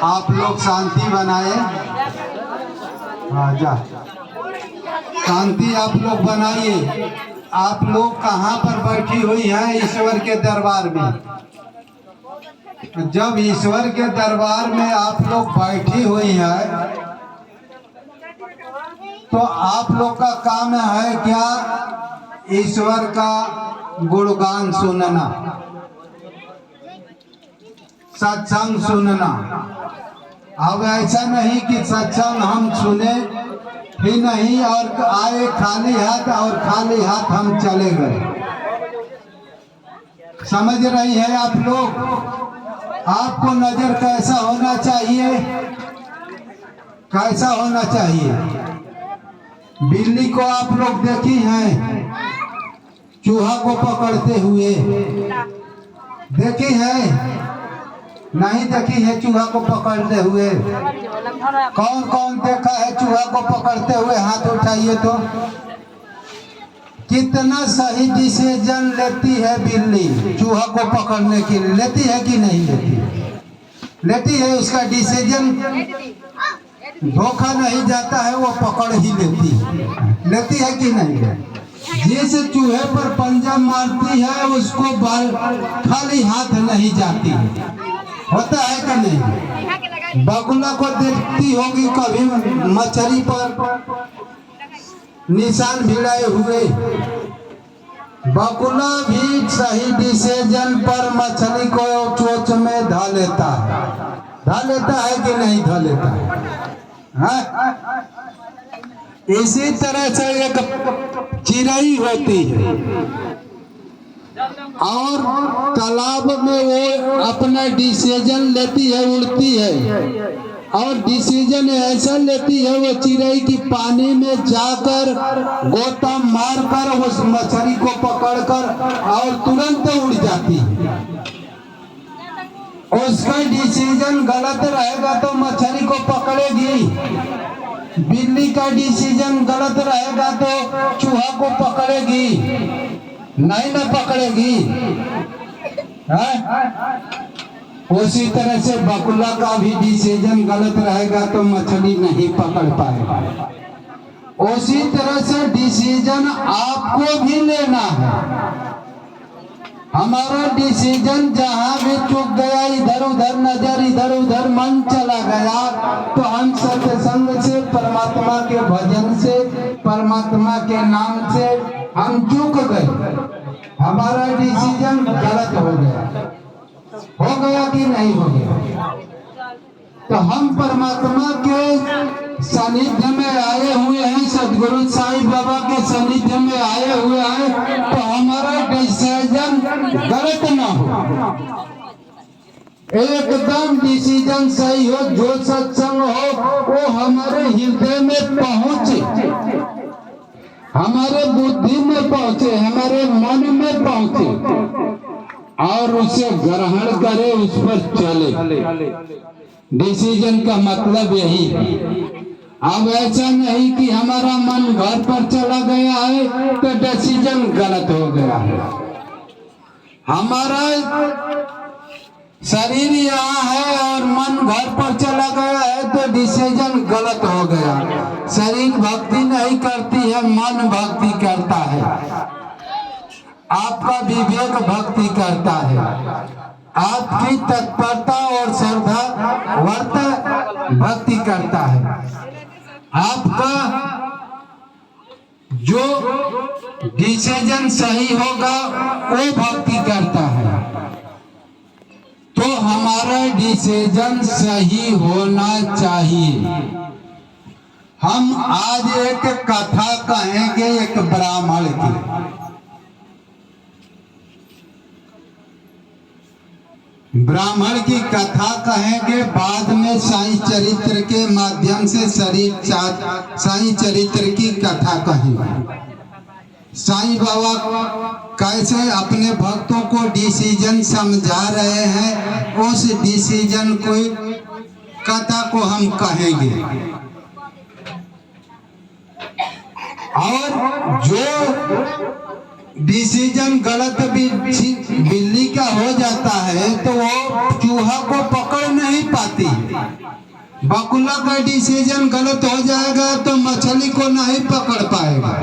आप लोग शांति बनाए। हाँ जा, शांति आप लोग बनाइए। आप लोग कहाँ पर बैठी हुई हैं? ईश्वर के दरबार में। जब ईश्वर के दरबार में आप लोग बैठी हुई हैं तो आप लोग का काम है क्या? ईश्वर का गुणगान सुनना, सत्संग सुनना। अब ऐसा नहीं कि सत्संग हम सुने ही नहीं और आए खाली हाथ और खाली हाथ हम चले गए। समझ रही है आप लोग? आपको नजर कैसा होना चाहिए? कैसा होना चाहिए? बिल्ली को आप लोग देखी हैं चूहा को पकड़ते हुए? देखी है? नहीं देखी है चूहा को पकड़ते हुए? कौन कौन देखा है चूहा को पकड़ते हुए? हाथ उठाइए तो। कितना सही डिसीजन लेती है बिल्ली चूहा को पकड़ने के लिए? लेती है कि नहीं लेती? लेती है। उसका डिसीजन धोखा नहीं जाता है, वो पकड़ ही लेती है। लेती है कि नहीं? जिस चूहे पर पंजा मारती है उसको बाल खाली हाथ नहीं जाती है। होता है कि नहीं? बगुला को देखती होगी कभी मछली पर निशान भिड़ाए हुए। बगुला भी सही डिसीजन पर मछली को चोंच में धा लेता है। धा लेता है कि नहीं धा लेता है? इसी तरह से एक चिड़ै होती है और तालाब में वो अपना डिसीजन लेती है, उड़ती है और डिसीजन ऐसा लेती है वो चिड़ै की पानी में जाकर गोता मारकर उस मछली को पकड़कर और तुरंत उड़ जाती है। उसका डिसीजन गलत रहेगा तो मछली को पकड़ेगी। बिल्ली का डिसीजन गलत रहेगा तो चूहा को पकड़ेगी, नहीं ना पकड़ेगी है? उसी तरह से बगुला का भी डिसीजन गलत रहेगा तो मछली नहीं पकड़ पाएगा। उसी तरह से डिसीजन आपको भी लेना है। हमारा डिसीजन जहाँ भी चूक गया, इधर उधर नजर, इधर उधर मन चला गया, तो हम सत्संग से, परमात्मा के भजन से, परमात्मा के नाम से हम चूक गए। हमारा डिसीजन गलत हो गया। हो गया कि नहीं हो गया? तो हम परमात्मा के सानिध्य में आए हुए हैं, सदगुरु साईं बाबा के सानिध्य में आए हुए हैं, तो हमारा डिसीजन गलत ना हो, एकदम डिसीजन सही हो। जो सत्संग हो वो हमारे हृदय में पहुंचे, हमारे बुद्धि में पहुंचे, हमारे मन में पहुंचे और उसे ग्रहण करे, उस पर चले। डिसीजन का मतलब यही है। अब ऐसा नहीं कि हमारा मन घर पर चला गया है तो डिसीजन गलत हो गया है। हमारा शरीर यहाँ है और मन घर पर चला गया है तो डिसीजन गलत हो गया। शरीर भक्ति नहीं करती है, मन भक्ति करता है। आपका विवेक भक्ति करता है, आपकी तत्परता और श्रद्धा वर्त भक्ति करता है। आपका जो डिसीजन सही होगा वो भक्ति करता है। तो हमारा डिसीजन सही होना चाहिए। हम आज एक कथा कहेंगे एक ब्राह्मण की। ब्राह्मण की कथा कहेंगे, बाद में साईं चरित्र के माध्यम से साईं चरित्र की कथा कहेंगे। साईं बाबा कैसे अपने भक्तों को डिसीजन समझा रहे हैं, उस डिसीजन को कथा को हम कहेंगे। और जो डिसीजन गलत बिल्ली का हो जाता है तो वो चूहा को पकड़ नहीं पाती, बकुला का डिसीजन गलत हो जाएगा तो मछली को नहीं पकड़ पाएगा।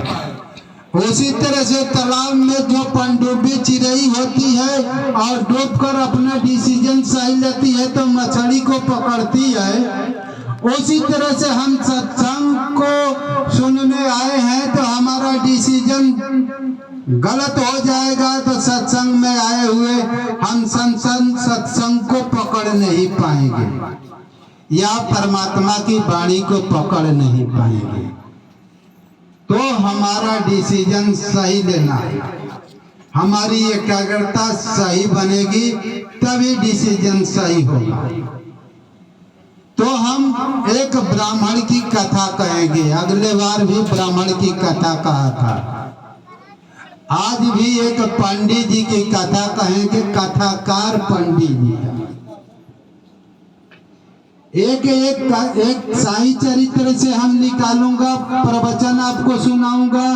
उसी तरह से तालाब में जो पनडुब्बी चिड़ई होती है और डूबकर अपना डिसीजन सही लेती है तो मछली को पकड़ती है, उसी तरह से हम सत्संग को सुनने आए हैं तो हमारा डिसीजन गलत हो जाएगा तो सत्संग में आए हुए हम सत्संग को पकड़ नहीं पाएंगे या परमात्मा की वाणी को पकड़ नहीं पाएंगे। तो हमारा डिसीजन सही लेना है, हमारी एकाग्रता सही बनेगी तभी डिसीजन सही होगा। तो हम एक ब्राह्मण की कथा कहेंगे, अगले बार भी ब्राह्मण की कथा कहा था, आज भी एक पंडित जी की कथा कहेंगे, कथाकार पंडित जी का। एक साई चरित्र से हम निकालूंगा, प्रवचन आपको सुनाऊंगा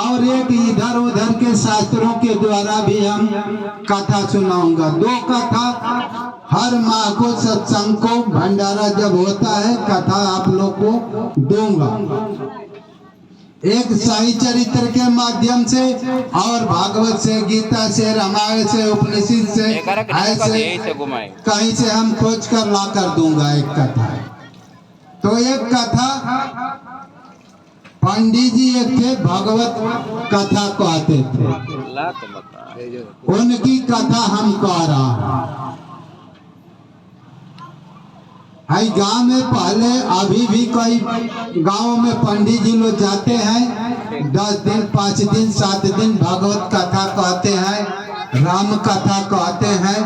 और एक इधर उधर के शास्त्रों के द्वारा भी हम कथा सुनाऊंगा। 2 कथा हर माह को सत्संग को भंडारा जब होता है कथा आप लोग को दूंगा, एक साई चरित्र के माध्यम से और भागवत से, गीता से, रामायण से, उपनिषद से, ऐसे कहीं से हम खोज कर ला कर दूंगा एक कथा। तो एक कथा पंडित जी एक थे, भगवत कथा कहते थे, उनकी कथा हम कह रहा हूं। गांव में पहले अभी भी कई गांव में पंडित जी लोग जाते हैं, 10 दिन 5 दिन 7 दिन भगवत कथा कहते हैं, राम कथा कहते हैं।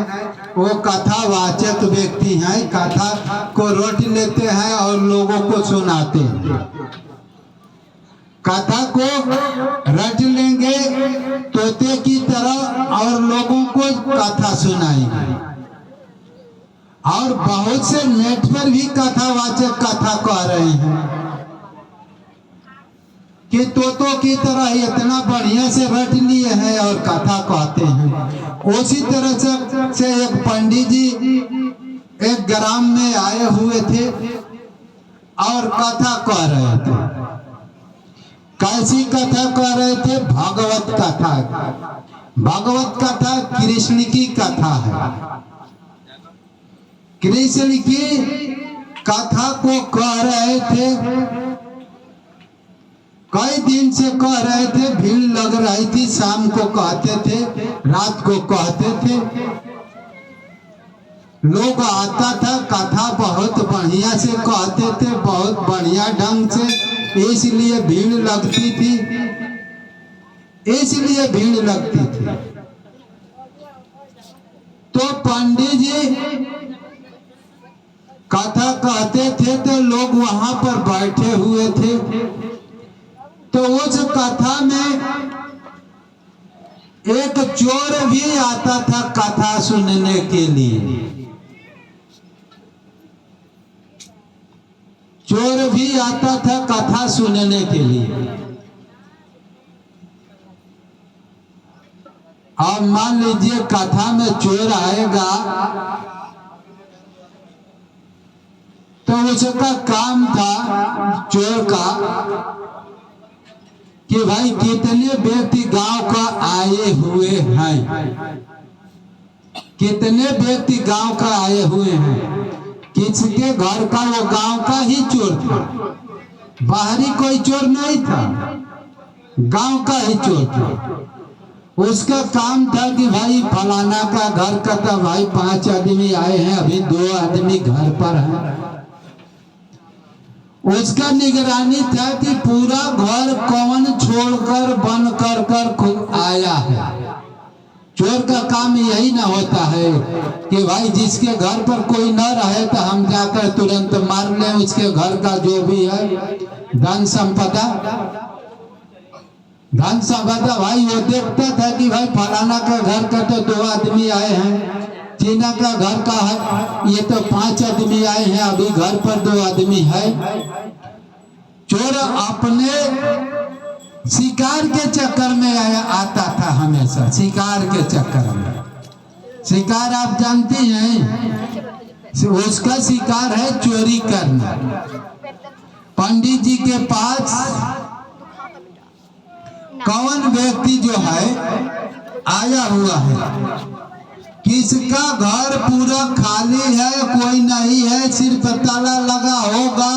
वो कथा वाचक व्यक्ति हैं, कथा को रट लेते हैं और लोगों को सुनाते हैं। कथा को रट लेंगे तोते की तरह और लोगों को कथा सुनाएंगे। और बहुत से नेट पर भी कथावाचक कथा कह रहे हैं कि तोतों की तरह इतना बढ़िया से रट लिए हैं और कथा कहते हैं। उसी तरह से एक पंडित जी एक ग्राम में आए हुए थे और कथा कह रहे थे। कैसी कथा कह रहे थे? भागवत कथा। भागवत कथा कृष्ण की कथा है। कृष्ण की कथा को कह रहे थे, कई दिन से कह रहे थे, भीड़ लग रही थी, शाम को कहते थे, रात को कहते थे, लोग आता था, कथा बहुत बढ़िया से कहते थे, बहुत बढ़िया ढंग से, इसलिए भीड़ लगती थी, इसलिए भीड़ लगती थी। तो पंडित जी कथा कहते थे तो लोग वहां पर बैठे हुए थे। तो उस कथा में एक चोर भी आता था कथा सुनने के लिए। चोर भी आता था कथा सुनने के लिए। अब मान लीजिए कथा में चोर आएगा तो उसका काम था चोर का कि भाई कितने व्यक्ति गांव का आए हुए हैं, कितने व्यक्ति गांव का आए हुए हैं। किसके घर का? वो गांव का ही चोर था, बाहरी कोई चोर नहीं था, गांव का ही चोर था। उसका काम था कि भाई फलाना का घर का था, भाई 5 आदमी आए हैं, अभी 2 आदमी घर पर हैं। उसका निगरानी था कि पूरा घर कौन छोड़कर बंद कर आया है। चोर का काम यही ना होता है कि भाई जिसके घर पर कोई न रहे तो हम जाकर तुरंत मार लें उसके घर का जो भी है धन संपदा। भाई वो देखता था कि भाई फलाना का घर का तो 2 आदमी आए हैं, चीना का घर का है ये तो 5 आदमी आए हैं, अभी घर पर 2 आदमी है। चोर अपने शिकार के चक्कर में आता था, हमेशा शिकार के चक्कर में। शिकार आप जानती हैं, उसका शिकार है चोरी करना। पंडित जी के पास कौन व्यक्ति जो है आया हुआ है, किसका घर पूरा खाली है, कोई नहीं है, सिर्फ ताला लगा होगा,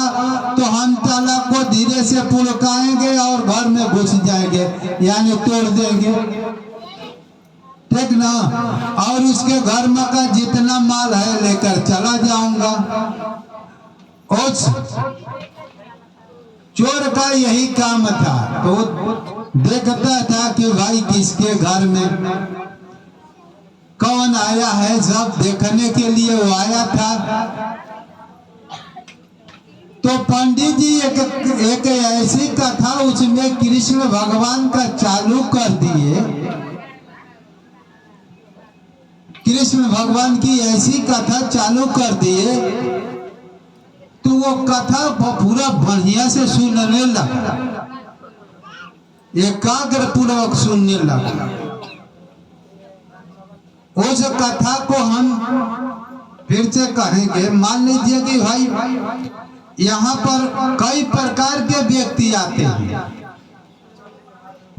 तो हम ताला को धीरे से पुड़काएंगे और घर में घुस जाएंगे, यानी तोड़ देंगे, ठीक ना। और उसके घर में का जितना माल है लेकर चला जाऊंगा। उस चोर का यही काम था, तो देखता था कि भाई किसके घर में कौन आया है, सब देखने के लिए वो आया था। तो पंडित जी एक ऐसी कथा उसमें कृष्ण भगवान का चालू कर दिए। कृष्ण भगवान की ऐसी कथा चालू कर दिए, तो वो कथा पूरा बढ़िया से सुनने लगा, एकाग्र पूर्वक सुनने लगा। उस कथा को हम फिर से कहेंगे। मान लीजिए कि भाई यहाँ पर कई प्रकार के व्यक्ति आते हैं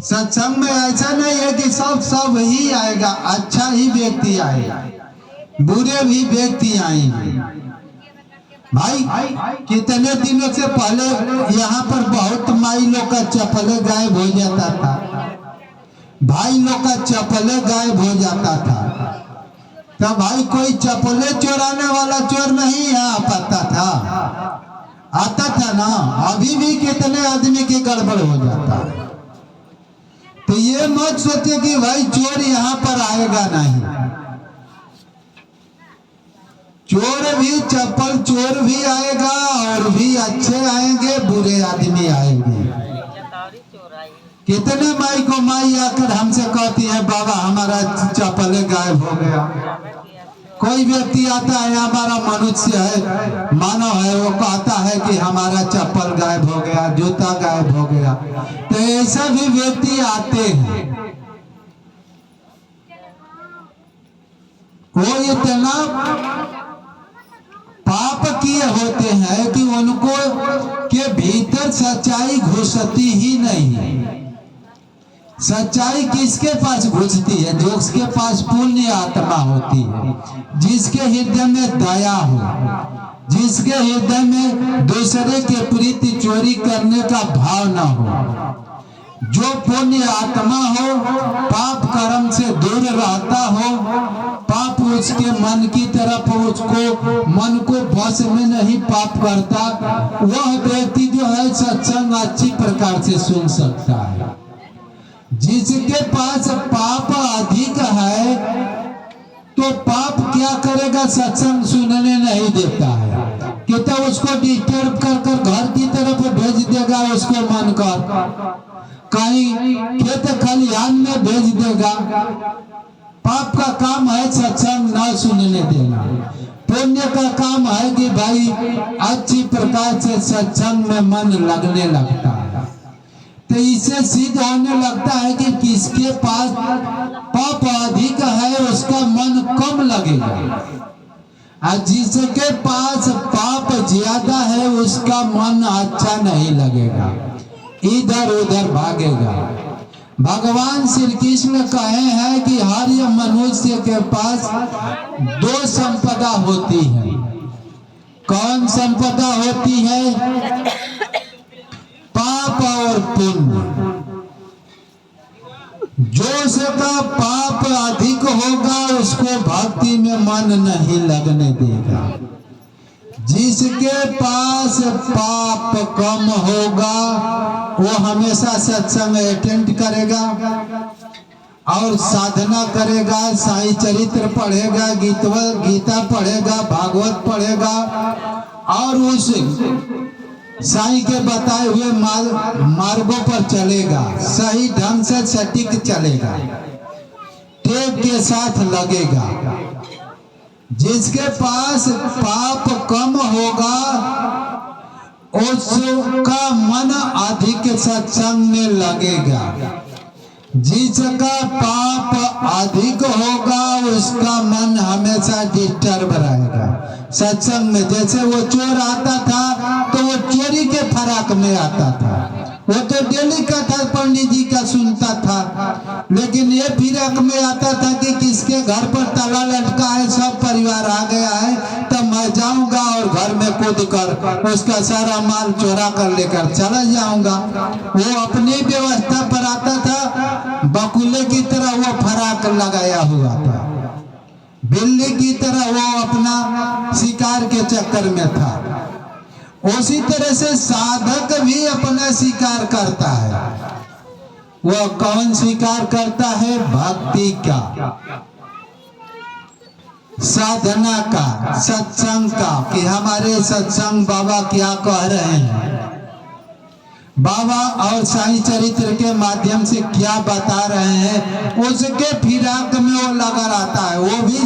सत्संग में। ऐसा नहीं है कि सब ही आएगा, अच्छा ही व्यक्ति आएगा, बुरे भी व्यक्ति आएंगे। भाई कितने दिनों से पहले यहाँ पर बहुत माई लोग का चप्पल गायब हो जाता था, भाई लोग का चप्पल गायब हो जाता था। तब भाई कोई चप्पले चोराने वाला चोर नहीं आ पाता था, आता था ना। अभी भी कितने आदमी की गड़बड़ हो जाता। तो ये मत सोचे कि भाई चोर यहाँ पर आएगा नहीं। चोर भी, चप्पल चोर भी आएगा, और भी अच्छे आएंगे, बुरे आदमी आएंगे। कितने माई को माई आकर हमसे कहती है बाबा हमारा चप्पल गायब हो गया। कोई व्यक्ति आता है, हमारा मनुष्य है, मानव है, वो कहता है कि हमारा चप्पल गायब हो गया, जूता गायब हो गया। तो ऐसा भी व्यक्ति आते हैं। वो इतना पाप किए होते हैं कि उनको के भीतर सच्चाई घुसती ही नहीं। सच्चाई किसके पास घुसती है? जो उसके पास पुण्य आत्मा होती है, जिसके हृदय में दया हो, जिसके हृदय में दूसरे के प्रति चोरी करने का भाव न हो, जो पुण्य आत्मा हो, पाप कर्म से दूर रहता हो, पाप उसके मन की तरफ, उसको मन को वश में नहीं पाप करता, वह व्यक्ति जो है सत्संग अच्छी प्रकार से सुन सकता है। जिसके पास पाप अधिक है तो पाप क्या करेगा? सत्संग सुनने नहीं देता है, कि तो उसको डिस्टर्ब कर घर की तरफ भेज देगा, उसको मन कर कहीं खेत खलिहान में भेज देगा। पाप का काम है सत्संग न सुनने देना। पुण्य का काम है कि भाई अच्छी प्रकार से सत्संग में मन लगने लगता है। तो इससे सिद्ध होने लगता है कि किसके पास पाप अधिक है उसका मन कम लगेगा, और जिसके पास पाप ज्यादा है उसका मन अच्छा नहीं लगेगा, इधर उधर भागेगा। भगवान श्री कृष्ण कहे हैं कि हर मनुष्य के पास दो संपदा होती है। कौन संपदा होती है? पाप और पुण्य। जो उसका पाप अधिक होगा उसको भक्ति में मन नहीं लगने देगा। जिसके पास पाप कम होगा वो हमेशा सत्संग अटेंड करेगा और साधना करेगा, साई चरित्र पढ़ेगा, गीता पढ़ेगा, भागवत पढ़ेगा, और उस साई के बताए हुए मार्गों पर चलेगा, सही ढंग से सटीक चलेगा, टेप के साथ लगेगा। जिसके पास पाप कम होगा उसका मन अधिक सत्संग में लगेगा। जिसका पाप अधिक होगा उसका मन हमेशा डिस्टर्ब रहेगा। सत्संग में जैसे वो चोर आता था तो वो चोरी के फराक में आता था, वो तो डेली कथा पंडित जी का सुनता था, लेकिन ये फिराक में आता था कि किसके घर पर ताला लटका है, सब परिवार आ गया है, तब मैं जाऊंगा और घर में कूद कर उसका सारा माल चोरा कर लेकर चला जाऊंगा। वो अपनी व्यवस्था पर आता था, बकुले की तरह वो फराक लगाया हुआ था, बिल्ली की तरह वो अपना शिकार के चक्कर में था। उसी तरह से साधक भी अपना शिकार करता है। वह कौन शिकार करता है? भक्ति का, साधना का, सत्संग का, कि हमारे सत्संग बाबा क्या कह रहे हैं, बाबा और साई चरित्र के माध्यम से क्या बता रहे हैं, उसके फिराक में वो लगा रहता है। वो भी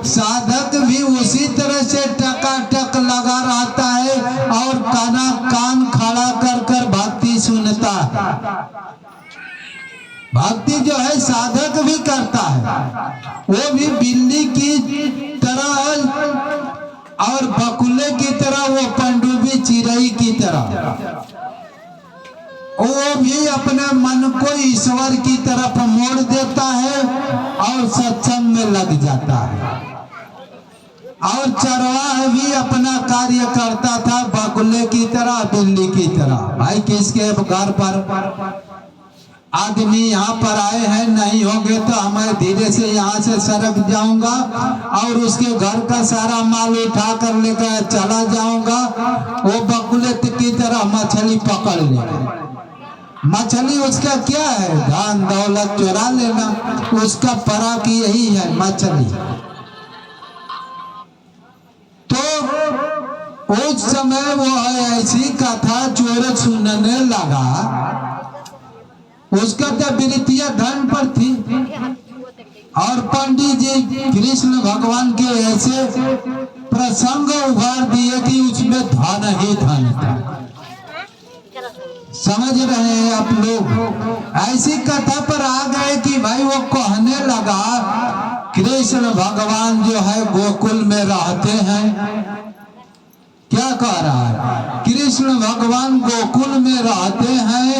साधक भी उसी तरह से टकाटक लगा रहता है और कान खड़ा कर कर भक्ति सुनता है। भक्ति जो है साधक भी करता है, वो भी बिल्ली की तरह और बकुले की तरह, वो पनडुब्बी चिड़ै की तरह, वो भी अपने मन को ईश्वर की तरफ मोड़ देता है और सत्संग में लग जाता है। और चरवाह भी अपना कार्य करता था बकुले की तरह, बिल्ली की तरह। भाई किसके घर पर आदमी यहाँ पर आए हैं, नहीं होंगे तो मैं धीरे से यहाँ से सरक जाऊंगा और उसके घर का सारा माल उठा कर लेकर चला जाऊंगा। वो बकुले की तरह मछली पकड़ लेगा। मछली उसका क्या है? धन दौलत चुरा लेना, उसका पराग यही है मछली। तो उस समय वो ऐसी कथा चोर सुनने लगा, उसका तो वृत्तियां धन पर थी, और पंडित जी कृष्ण भगवान के ऐसे प्रसंग उभार दिए कि उसमें धन ही धन था। समझ रहे हैं आप लोग? ऐसी कथा पर आ गए कि भाई वो कहने लगा कृष्ण भगवान जो है गोकुल में रहते हैं। क्या कह रहा है? कृष्ण भगवान गोकुल में रहते हैं,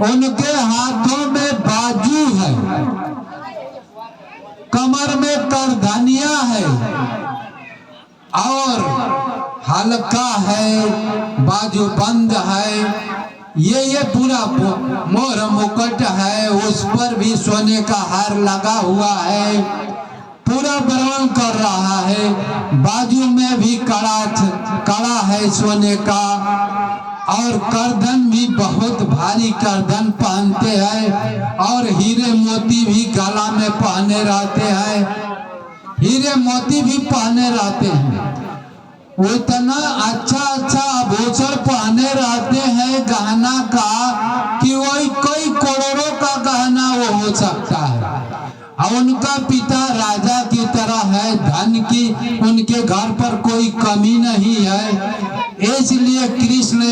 उनके हाथों में बाजू है, कमर में करधनिया है और हल्का है, बाजू बंद है, ये पूरा मोर मुकुट है, उस पर भी सोने का हार लगा हुआ है, पूरा वर्णन कर रहा है। बाजू में भी कड़ा है सोने का, और करधन भी बहुत भारी करधन पहनते हैं, और हीरे मोती भी गला में पहने रहते हैं, हीरे मोती भी पहने रहते हैं। उतना अच्छा आभूषण पहने रहते हैं गहना का कि वही कई करोड़ों का गहना वो हो सकता है। और उनका पिता राजा की तरह है, धन की उनके घर पर कोई कमी नहीं है, इसलिए कृष्ण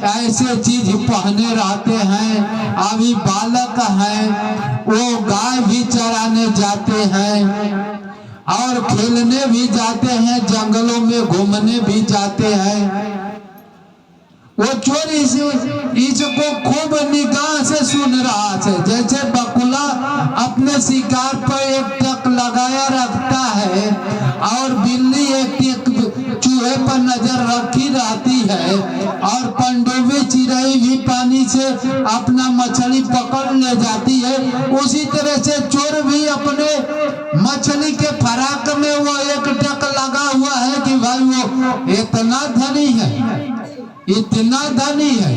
ऐसे चीज पहने रहते हैं। अभी बालक हैं, वो गाय भी चराने जाते हैं और खेलने भी जाते हैं, जंगलों में घूमने भी जाते हैं। वो चोर इसको खूब निगाह से सुन रहा है, जैसे बकुला अपने शिकार पर एक टक लगाया रखता है और बिल्ली एक चूहे पर नजर रखी रहती है, और पनडुब्बी चिड़ै भी पानी से अपना मछली पकड़ ले जाती है। उसी तरह से चोर भी अपने मछली के फराक में वो एक टक लगा हुआ है कि भाई वो इतना धनी है, इतना धनी है,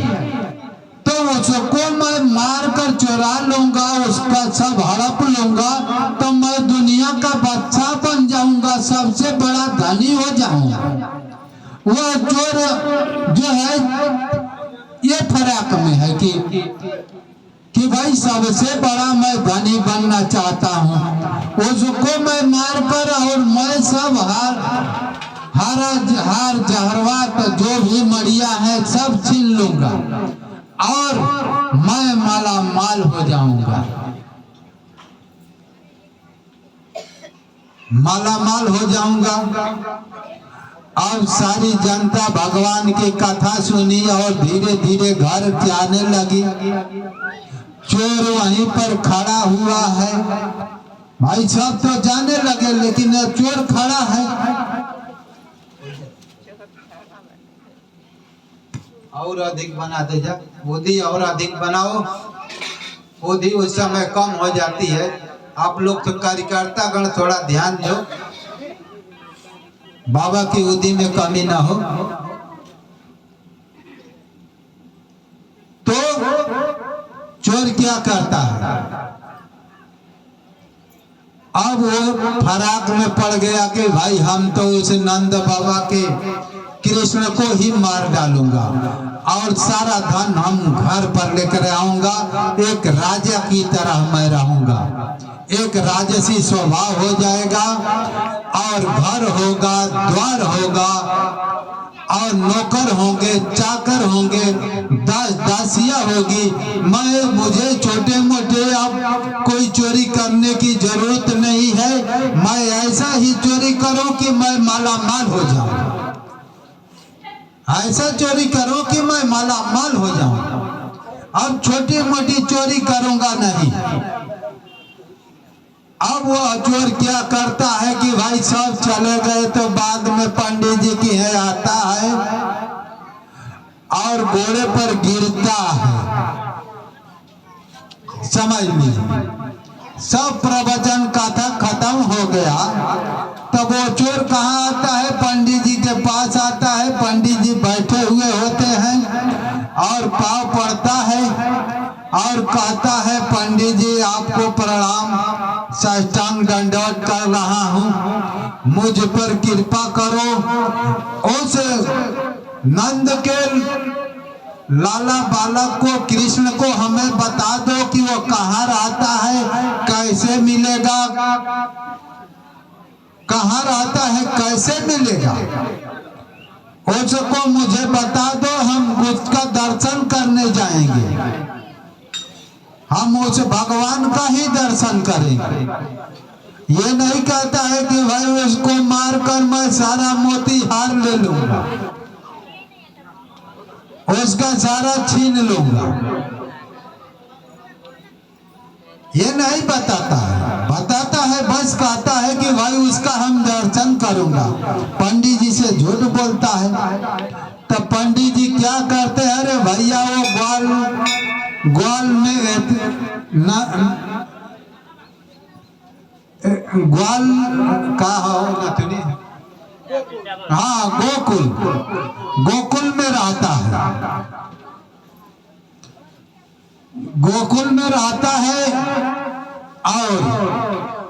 तो उसको मैं मार कर चुरा लूंगा, उसका सब हड़प लूंगा, तो मैं दुनिया का बादशाह बन जाऊंगा, सबसे बड़ा धनी हो जाऊंगा। वह चोर जो है ये फराक में है कि भाई सबसे बड़ा मैं धनी बनना चाहता हूँ, उसको मैं मार कर और मैं सब हार जहरवात जो भी मड़िया है सब छीन लूंगा, और मैं माला माल हो जाऊंगा। माला माल हो जाऊंगा। अब सारी जनता भगवान की कथा सुनी और धीरे धीरे घर जाने लगी। चोर वहीं पर खड़ा हुआ है। भाई सब तो जाने लगे, लेकिन चोर खड़ा है। और अधिक बना दे जा, बुद्धि और अधिक बनाओ। बुद्धि उस समय कम हो जाती है। आप लोग तो कार्यकर्ता गण थोड़ा ध्यान दो, बाबा की बुद्धि में कमी ना हो। तो चोर क्या करता है, अब वो फराक में पड़ गया कि भाई हम तो उस नंद बाबा के कृष्ण को ही मार डालूंगा और सारा धन हम घर पर लेकर आऊंगा। एक राजा की तरह मैं रहूंगा, एक राजसी स्वभाव हो जाएगा और घर होगा, द्वार होगा और नौकर होंगे, चाकर होंगे, दास दासियां होगी। मुझे छोटे मोटे अब कोई चोरी करने की जरूरत नहीं है। मैं ऐसा ही चोरी करूं कि मैं माला माल हो जाऊं। ऐसा चोरी करो कि मैं माला माल हो जाऊं। अब छोटी मोटी चोरी करूंगा नहीं। अब वो चोर क्या करता है कि भाई सब चले गए तो बाद में पंडित जी की है आता है और घोड़े पर गिरता है। समझ लीजिए, सब प्रवचन कथा खत्म हो गया। तब वो चोर कहाँ आता है, पंडित जी के पास आता है। पंडित जी बैठे हुए होते हैं और पाँव पड़ता है और कहता है, पंडित जी आपको प्रणाम, साष्टांग दंडवत कर रहा हूँ, मुझ पर कृपा करो। उस नंद के लाला बालक को, कृष्ण को हमें बता दो कि वो कहाँ रहता है, कैसे मिलेगा, कहाँ रहता है, कैसे मिलेगा, उसको मुझे बता दो। हम उसका दर्शन करने जाएंगे, हम उस भगवान का ही दर्शन करेंगे। ये नहीं कहता है कि भाई उसको मारकर मैं सारा मोती हार ले लूंगा, उसका सारा छीन लूंगा। ये नहीं बताता है। बताता है, बस कहता है कि भाई उसका हम दर्शन करूंगा। पंडित जी से झूठ बोलता है। तो पंडित जी क्या करते हैं, अरे भैया वो ग्वाल में ग्वाल का हो न, हाँ गोकुल में रहता है। गोकुल में रहता है और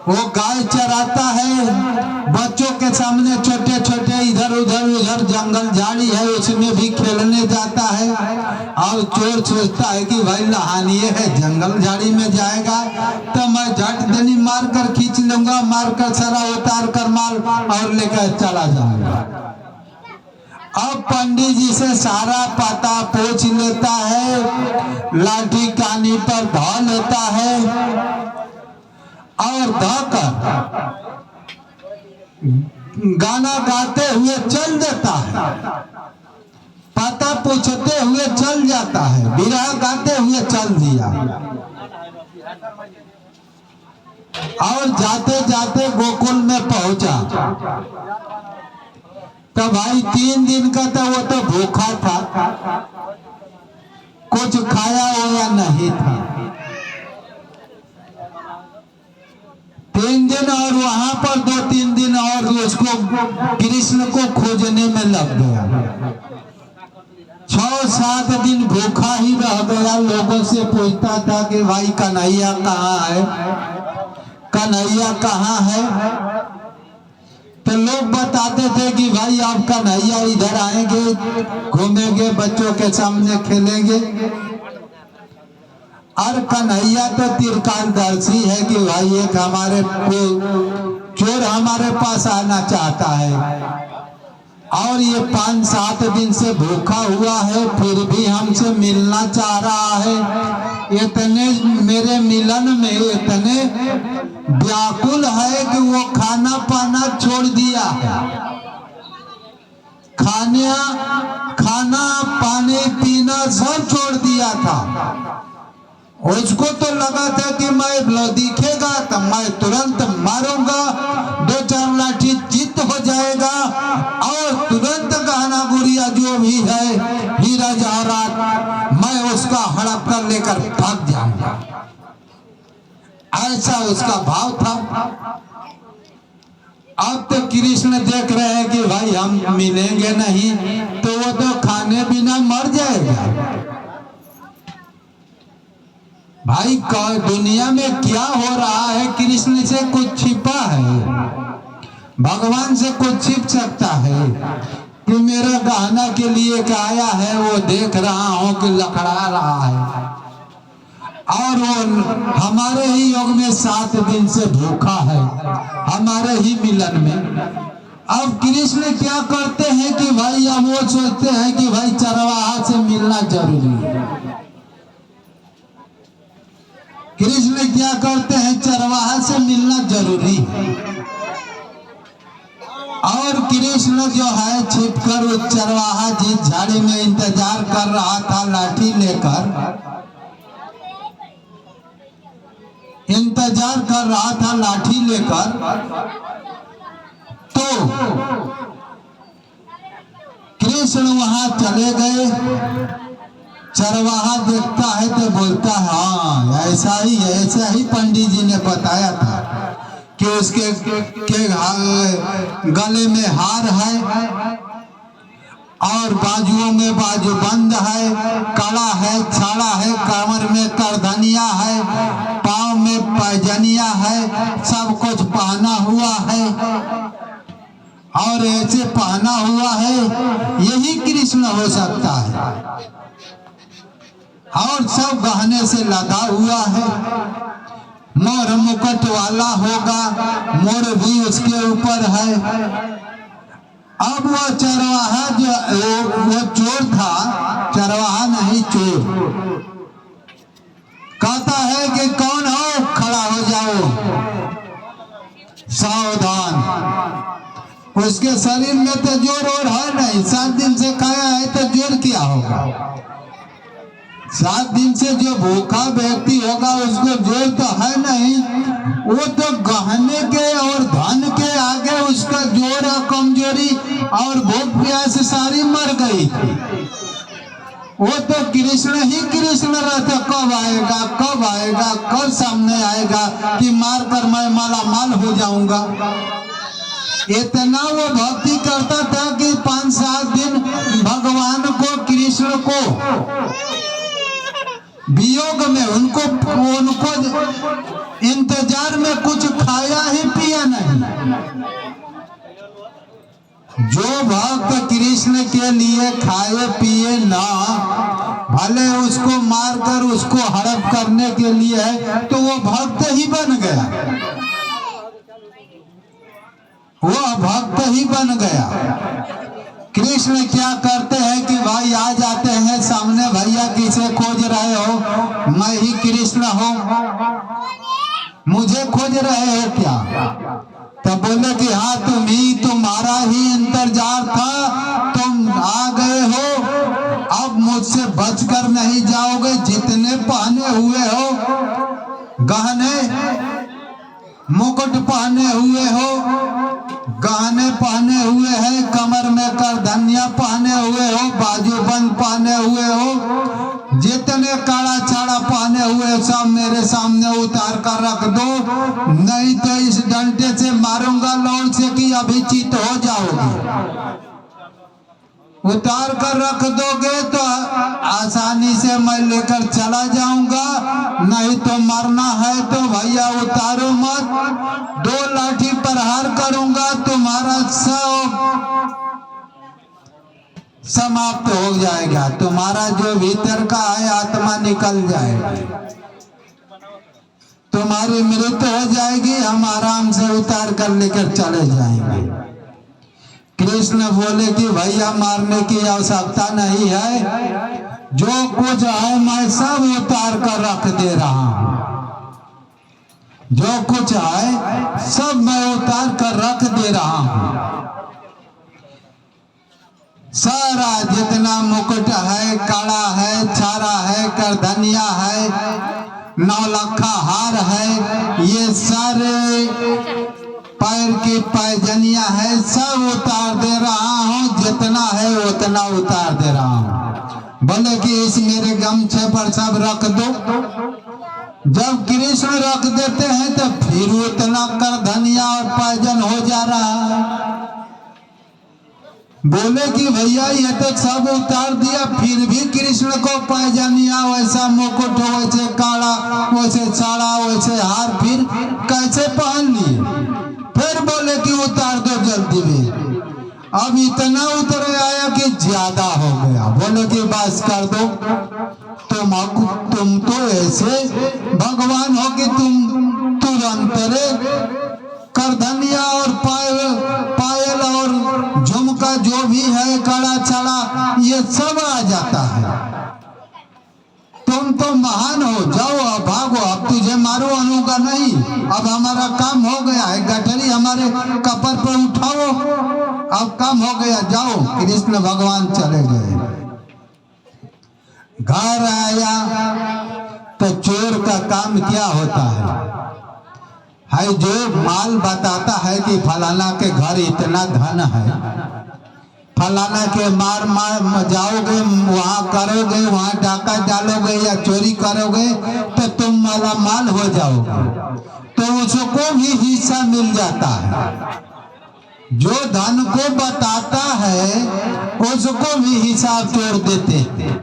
वो गाय चराता है। बच्चों के सामने छोटे छोटे इधर उधर जंगल झाड़ी है, उसमें भी खेलने जाता है। और चोर सोचता है कि भाई लहानिए है, जंगल झाड़ी में जाएगा तो मैं झट देनी मार कर खींच लूंगा, मार कर सारा उतार कर माल और लेकर चला जाऊंगा। अब पंडित जी से सारा पता पूछ लेता है, लाठी कानी पर धा लेता है और धाकर गाना गाते हुए चल देता है। पता पूछते हुए चल जाता है, बिरहा गाते हुए चल दिया। और जाते जाते गोकुल में पहुंचा। तो भाई 3 दिन का तो वो तो भूखा था, कुछ खाया हुआ नहीं था। 3 दिन और वहां पर 2-3 दिन और उसको कृष्ण को खोजने में लग गया। 6-7 दिन भूखा ही रह गया। लोगों से पूछता था कि भाई कन्हैया कहाँ है, कन्हैया कहाँ है। तो लोग बताते थे कि भाई आप कन्हैया इधर आएंगे, घूमेंगे, बच्चों के सामने खेलेंगे। और कन्हैया तो त्रिकालदर्शी है कि भाई एक हमारे चोर हमारे पास आना चाहता है, और ये 5-7 दिन से भूखा हुआ है, फिर भी हमसे मिलना चाह रहा है। इतने मेरे मिलन में इतने व्याकुल है कि वो खाना पाना छोड़ दिया है। खाना पानी पीना सब छोड़ दिया था। उसको तो लगा था कि मैं दिखेगा तो मैं तुरंत मारूंगा, 2-4 लाठी चित्त हो जाएगा और तुरंत गहना गुड़िया जो भी है, हीरा जवाहरात, मैं उसका हड़प कर लेकर भाग जाऊंगा। ऐसा उसका भाव था। अब तो कृष्ण देख रहे हैं कि भाई हम मिलेंगे नहीं तो वो तो खाने बिना मर जाएगा। भाई दुनिया में क्या हो रहा है, कृष्ण से कुछ छिपा है? भगवान से कुछ छिप सकता है कि मेरा गहना के लिए क्या आया है, वो देख रहा हूं कि लखड़ा रहा है और वो हमारे ही योग में 7 दिन से भूखा है, हमारे ही मिलन में। अब कृष्ण क्या करते हैं कि भाई अब वो सोचते हैं कि भाई चरवाहा से मिलना जरूरी है। कृष्ण क्या करते हैं, चरवाहा से मिलना जरूरी है। और कृष्ण जो है छिपकर उस चरवाहा जिस झाड़ी में इंतजार कर रहा था लाठी लेकर, इंतजार कर रहा था लाठी लेकर, तो कृष्ण वहां चले गए। चरवाहा देखता है तो बोलता है हाँ ऐसा ही पंडित जी ने बताया था कि उसके गले में हार है और बाजुओं में बाजूबंद है, कड़ा है, छाड़ा है, कमर में करधनिया है, पाँव में पैजनिया है, सब कुछ पहना हुआ है और ऐसे पहना हुआ है यही कृष्ण हो सकता है। और सब गहने से लदा हुआ है, मोर मुकुट वाला होगा, मोर भी उसके ऊपर है। अब वो चरवाहा जो वो चोर था, चरवाहा नहीं चोर, कहता है कि कौन हो, खड़ा हो जाओ, सावधान। उसके शरीर में तो जोर और है नहीं, 7 दिन से खाया है तो जोर क्या होगा? 7 दिन से जो भूखा व्यक्ति होगा उसको जोर तो है नहीं। वो तो गहने के और धन के आगे उसका जोर और कमजोरी और भूख प्यास सारी मर गई। वो तो कृष्ण ही कृष्ण रहता, कब आएगा, कब सामने आएगा कि मार कर मैं मालामाल हो जाऊंगा। इतना वो भक्ति करता था कि 5-7 दिन भगवान को, कृष्ण को वियोग में उनको इंतजार में कुछ खाया ही पिया नहीं। जो भक्त कृष्ण के लिए खाए पिए ना, भले उसको मारकर उसको हड़प करने के लिए है तो वो भक्त ही बन गया, वो भक्त ही बन गया। कृष्ण क्या करते हैं कि भाई आ जाते हैं सामने, भैया किसे खोज रहे हो? मैं ही कृष्ण हूँ, मुझे खोज रहे हो क्या? तो बोले कि हाँ तुम्हारा ही इंतजार था, तुम आ गए हो, अब मुझसे बचकर नहीं जाओगे। जितने पहने हुए हो गहने, मुकुट पहने हुए हो, गहने पहने हुए हैं, कमर में करधनिया पहने हुए हो, बाजूबंद पहने हुए हो, जितने काड़ा छाड़ा पहने हुए सब मेरे सामने उतार कर रख दो, नहीं तो इस डंडे से मारूंगा लौट से कि अभी चित हो जाओगे। उतार कर रख दोगे तो आसानी से मैं लेकर चला जाऊंगा, नहीं तो मरना है तो भैया उतारो मत, 2 लाठी प्रहार करूंगा, तुम्हारा सब समाप्त हो जाएगा, तुम्हारा जो भीतर का है आत्मा निकल जाएगा, तुम्हारी मृत्यु हो जाएगी, हम आराम से उतार कर लेकर चले जाएंगे। कृष्ण बोले कि भैया मारने की आवश्यकता नहीं है, जो कुछ है मैं सब उतार कर रख दे रहा हूं, जो कुछ है सब मैं उतार कर रख दे रहा हूं। सारा जितना मुकुट है, कड़ा है, छारा है, करधनिया है, नौलखा हार है, ये सारे पैर की पैजनिया है, सब उतार दे रहा हूँ, जितना है उतना उतार दे रहा हूँ। बोले कि इस मेरे गमछे पर सब रख दो। जब कृष्ण रख देते हैं तो फिर उतना करधनिया और पैजन हो जा रहा है। बोले कि भैया ये तो सब उतार दिया, फिर भी कृष्ण को पैजनिया, वैसा मुकुट, वैसे काड़ा, वैसे छाड़ा, वैसे हार फिर कैसे पहन लिए? फिर बोले कि उतार दो जल्दी में। अब इतना उतर आया कि ज्यादा हो गया। बोले कि बस कर दो, तुम तो ऐसे भगवान हो कि तुम तुरंत करधनिया और पायल और झुमका जो भी है, कड़ा छड़ा, ये सब आ जाता है। तुम तो महान हो, जाओ अब भागो, अब तुझे मारो अनुगा नहीं, अब हमारा काम हो गया है, गठरी हमारे कपर पर उठाओ, अब काम हो गया, जाओ। कृष्ण भगवान चले गए। घर आया तो चोर का काम क्या होता है जो माल बताता है कि फलाना के घर इतना धन है, फलाना के मार जाओगे, वहां करोगे, वहां डाका डालोगे या चोरी करोगे तो तुम माला माल हो जाओगे, तो उसको भी हिस्सा मिल जाता है। जो धन को बताता है उसको भी हिसाब जोड़ देते हैं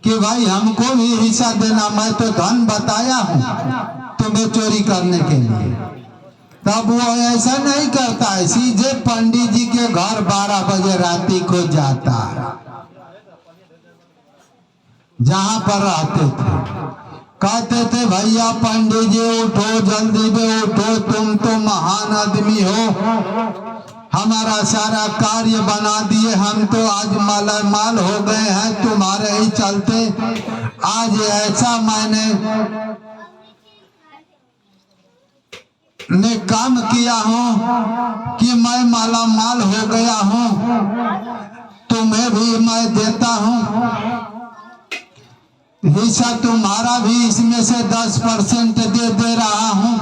कि भाई हमको भी हिस्सा देना, मैं तो धन बताया हूं तुम्हें चोरी करने के लिए। तब वो ऐसा नहीं करता है, सीधे पंडित जी के घर 12 बजे राती को जाता है, जहां पर रहते थे। कहते थे भैया पंडित जी उठो, जल्दी में उठो, तुम तो महान आदमी हो, हमारा सारा कार्य बना दिए, हम तो आज मालामाल हो गए हैं तुम्हारे ही चलते। आज ऐसा मैंने काम किया हूँ कि मैं मालामाल हो गया हूँ, तुम्हें भी मैं देता हूँ हिस्सा, तुम्हारा भी इसमें से 10% दे रहा हूँ।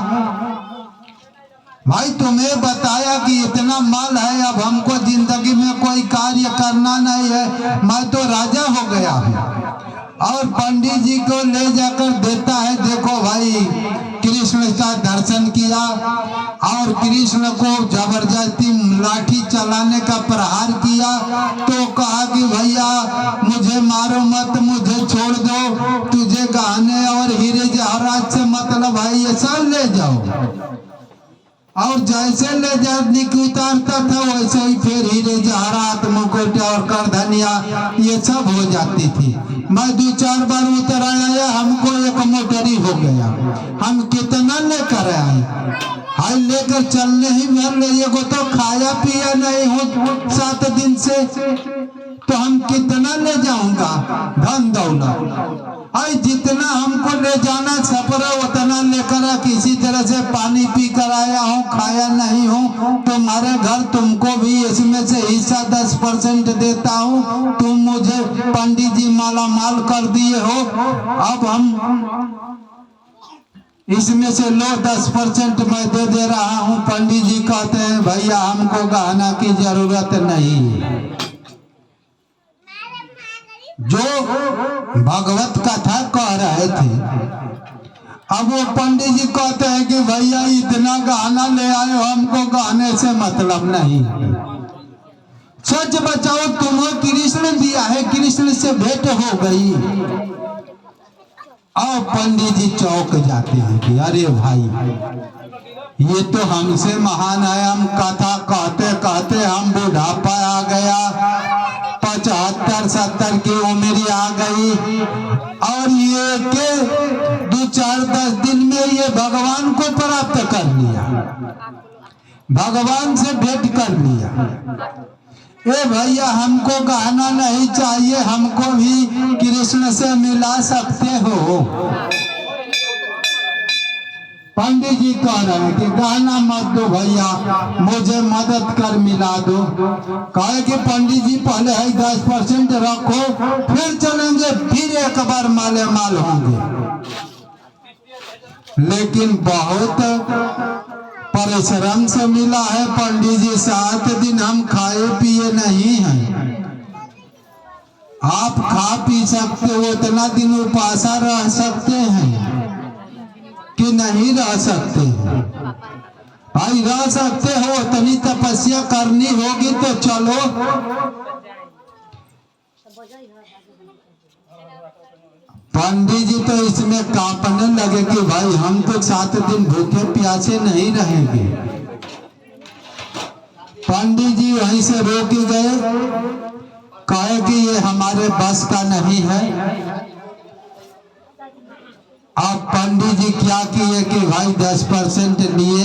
भाई तुम्हें बताया कि इतना माल है, अब हमको जिंदगी में कोई कार्य करना नहीं है, मैं तो राजा हो गया हूँ। और पंडित जी को ले जाकर देता है, देखो भाई कृष्ण का दर्शन किया और कृष्ण को जबरदस्ती लाठी चलाने का प्रहार किया, तो कहा कि भैया मुझे मारो मत, मुझे छोड़ दो, तुझे गहने और हीरे जवाहरात से मतलब भाई ये सब ले जाओ। और जैसे ले जाने की उतारता था वैसे ही फिर हीरे जवाहरात, मुकुट और करधनिया ये सब हो जाती थी। मैं 2-4 बार उतर आया, हमको एक मोटरी हो गया, हम कितना लेकर आए, हाय लेकर चलने ही भर ले को, तो खाया पिया नहीं हूँ 7 दिन से, तो हम कितना ले जाऊंगा धन दौलत। आई जितना हमको ले जाना सफर उतना लेकर किसी तरह से पानी पी कर आया हूँ, खाया नहीं हूँ, तुम्हारे घर तुमको भी इसमें से हिस्सा 10% देता हूँ, तुम मुझे पंडित जी माला माल कर दिए हो, अब हम इसमें से लो 10% मैं दे रहा हूँ। पंडित जी कहते हैं भैया हमको गहना की जरूरत नहीं। जो भगवत कथा कह रहे थे, अब वो पंडित जी कहते हैं कि भैया इतना गहना ले आए हो, हमको गहने से मतलब नहीं, सच बचाओ तुम्हें कृष्ण दिया है, कृष्ण से भेंट हो गई। और पंडित जी चौंक जाते हैं कि अरे भाई ये तो हमसे महान है, हम कथा कहते कहते हम बुढ़ापा आ गया, 75-70 की उम्र आ गई, और ये के 2-4-10 दिन में ये भगवान को प्राप्त कर लिया। भगवान से भेंट कर लिया। ए भैया हमको गहना नहीं चाहिए, हमको भी कृष्ण से मिला सकते हो। पंडित जी कह रहे हैं कि गहना मत दो भैया, मुझे मदद कर मिला दो। कहे कि पंडित जी पहले है 10% रखो, फिर चलेंगे, फिर एक बार माले माल होंगे। लेकिन बहुत परिश्रम से मिला है पंडित जी, 7 दिन हम खाए पिए नहीं हैं। आप खा पी सकते हो, उतना दिन उपासा रह सकते हैं कि नहीं रह सकते? भाई रह सकते हो, उतनी तपस्या करनी होगी तो चलो। पंडित जी तो इसमें कांपने लगे कि भाई हम तो 7 दिन भूखे प्यासे नहीं रहेंगे। पंडित जी वहीं से रोक गए, कहे कि ये हमारे बस का नहीं है। अब पंडित जी क्या किए कि भाई 10% लिए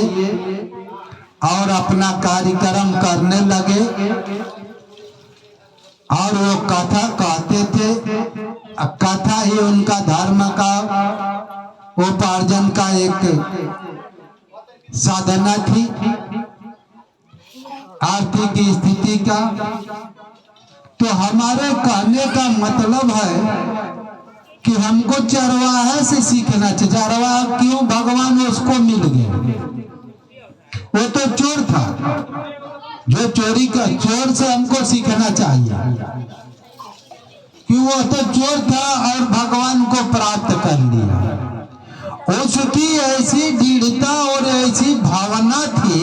और अपना कार्यक्रम करने लगे। और वो कथा कहते थे, कथा ही उनका धर्म का उपार्जन का एक साधना थी, आर्थिक स्थिति का। तो हमारे कहने का मतलब है कि हमको चरवाहे से सीखना चाहिए। चरवाहा क्यों? भगवान उसको मिल गए। वो तो चोर था, जो चोरी का, चोर से हमको सीखना चाहिए कि वो तो चोर था और भगवान को प्राप्त कर लिया। उसकी ऐसी दृढ़ता और ऐसी भावना थी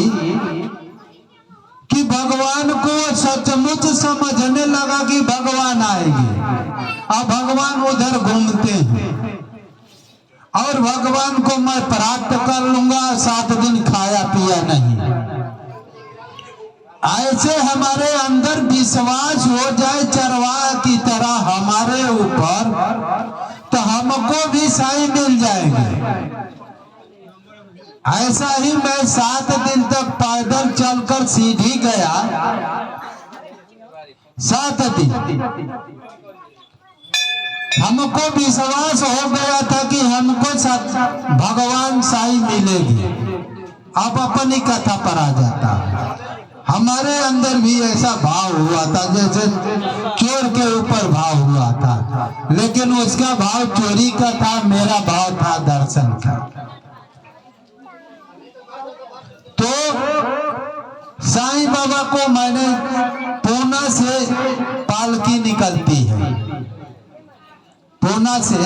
कि भगवान को सचमुच समझने लगा कि भगवान आएंगे। अब भगवान उधर घूमते हैं और भगवान को मैं प्राप्त कर लूंगा, 7 दिन खाया पिया नहीं। ऐसे हमारे अंदर विश्वास हो जाए चरवाहा की तरह हमारे ऊपर, तो हमको भी साईं मिल जाएंगे। ऐसा ही मैं 7 दिन तक पैदल चलकर सीधी गया। 7 दिन हमको विश्वास हो गया था कि हमको भगवान साईं मिलेगी। अब अपनी कथा पर आ जाता, हमारे अंदर भी ऐसा भाव हुआ था जैसे चोर के ऊपर भाव हुआ था, लेकिन उसका भाव चोरी का था, मेरा भाव था दर्शन का। तो साईं बाबा को मैंने पूना से पालकी निकलती है, पूना से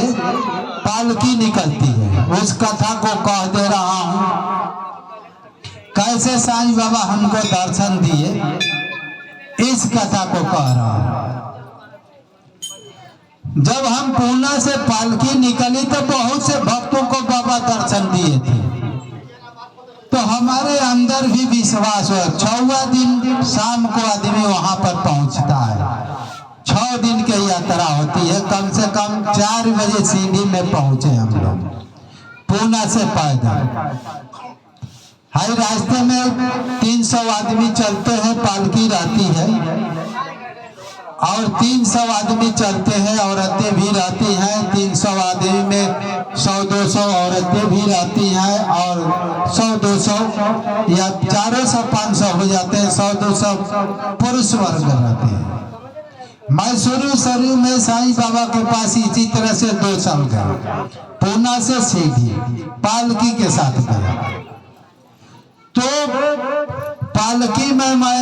पालकी निकलती है, उस कथा को कह दे रहा हूं कैसे साईं बाबा हमको दर्शन दिए, इस कथा को कह रहा हूं। जब हम पूना से पालकी निकली तो बहुत से भक्तों को बाबा दर्शन दिए थे, तो हमारे अंदर भी विश्वास हुआ। 6वां दिन शाम को आदमी वहां पर पहुंचता है। 6 दिन की यात्रा होती है, कम से कम 4 बजे सीढ़ी में पहुंचे हम लोग पूना से पैदल। हर रास्ते में 300 आदमी चलते हैं, पालकी रहती है और 300 आदमी चलते हैं, औरतें भी रहती हैं। 300 आदमी में 100-200 औरतें भी रहती हैं और 100-200 या 400-500 हो जाते हैं, 100-200 पुरुष वर्ग रहते हैं। मैं शुरू में साईं बाबा के पास इसी तरह से 2 साल गया, पूना से सीधी पालकी के साथ गया। तो पालकी में मैं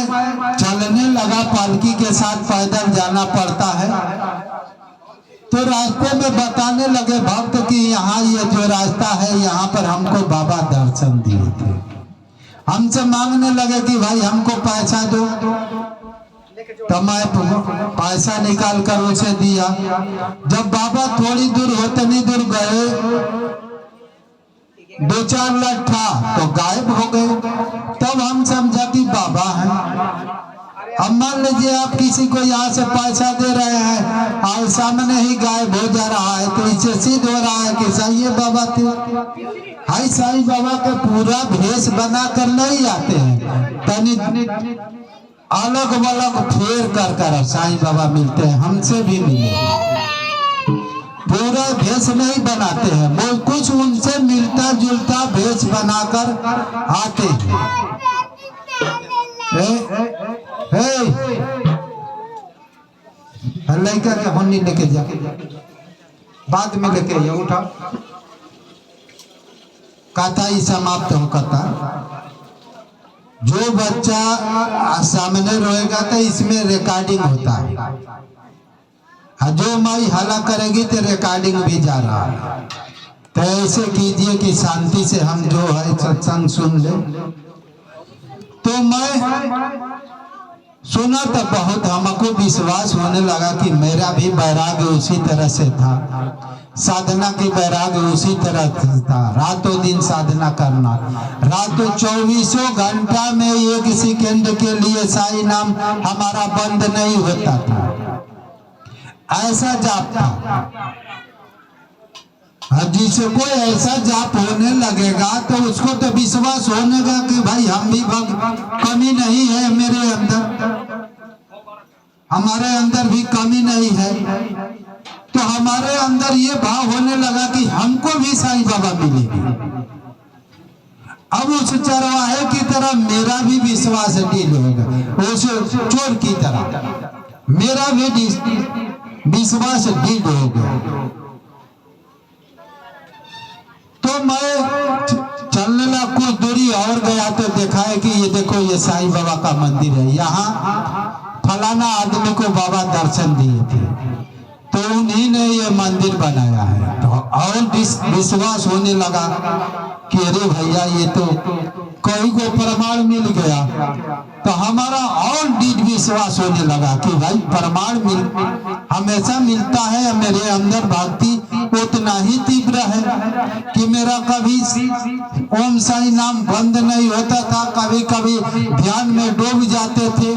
चलने लगा, पालकी के साथ पैदल जाना पड़ता है। तो रास्ते में बताने लगे भक्त कि यहाँ ये जो रास्ता है यहाँ पर हमको बाबा दर्शन दिए थे। हमसे मांगने लगे कि भाई हमको पैसा दो, तो मैं पैसा निकाल कर उसे दिया। जब बाबा थोड़ी दूर उतनी दूर गए, 2-4 लट्ठा तो गायब हो गए। तब हम समझा कि बाबा हैं। अब मान लीजिए आप किसी को यहाँ से पैसा दे रहे हैं और सामने ही गायब हो जा रहा है, तो इससे सिद्ध हो रहा है कि साईं बाबा थे। हाई साईं बाबा का पूरा भेष बना कर नहीं आते हैं, तनी अलग अलग फेर कर कर साईं बाबा मिलते हैं, हमसे भी मिले। पूरा भेष नहीं बनाते हैं, वो कुछ उनसे मिलता जुलता भेष बनाकर आते हैं। लड़का के होनी लेके जा, बाद में लेके ये उठा कथा ही समाप्त हो। कथा जो बच्चा सामने रोएगा तो इसमें रिकॉर्डिंग होता है, जो माई हला करेगी तो रिकॉर्डिंग भी जा रहा है। तो ऐसे कीजिए कि शांति से हम जो है सत्संग सुन ले। तो मैं सुना तो बहुत हमको विश्वास होने लगा कि मेरा भी वैराग्य उसी तरह से था, साधना की वैराग्य उसी तरह था। रातों दिन साधना करना, रातों 24 घंटा में एक सेकंड के लिए साईं नाम हमारा बंद नहीं होता था, ऐसा जाप था। जिसे कोई ऐसा जाप होने लगेगा तो उसको तो विश्वास होने का कि भाई हम भी कमी नहीं है मेरे अंदर, हमारे अंदर भी कमी नहीं है। तो हमारे अंदर ये भाव होने लगा कि हमको भी साईं बाबा मिलेगी। अब उस चरवाहे की तरह मेरा भी विश्वास ढील होगा, उस चोर की तरह मेरा भी विश्वास ढील हो गया। तो मैं चलने लगा, कुछ दूरी और गया तो देखा है कि ये देखो ये साईं बाबा का मंदिर है, यहाँ फलाना आदमी को बाबा दर्शन दिए थे, तो उन्हीं ने ये मंदिर बनाया है। तो और विश्वास होने लगा कि अरे भैया ये तो कोई को प्रमाण मिल गया। तो हमारा और दृढ़ विश्वास होने लगा कि भाई प्रमाण हमेशा मिलता है। मेरे अंदर भक्ति उतना ही तीव्र है कि मेरा कभी ओम साईं नाम बंद नहीं होता था, कभी कभी ध्यान में डूब जाते थे।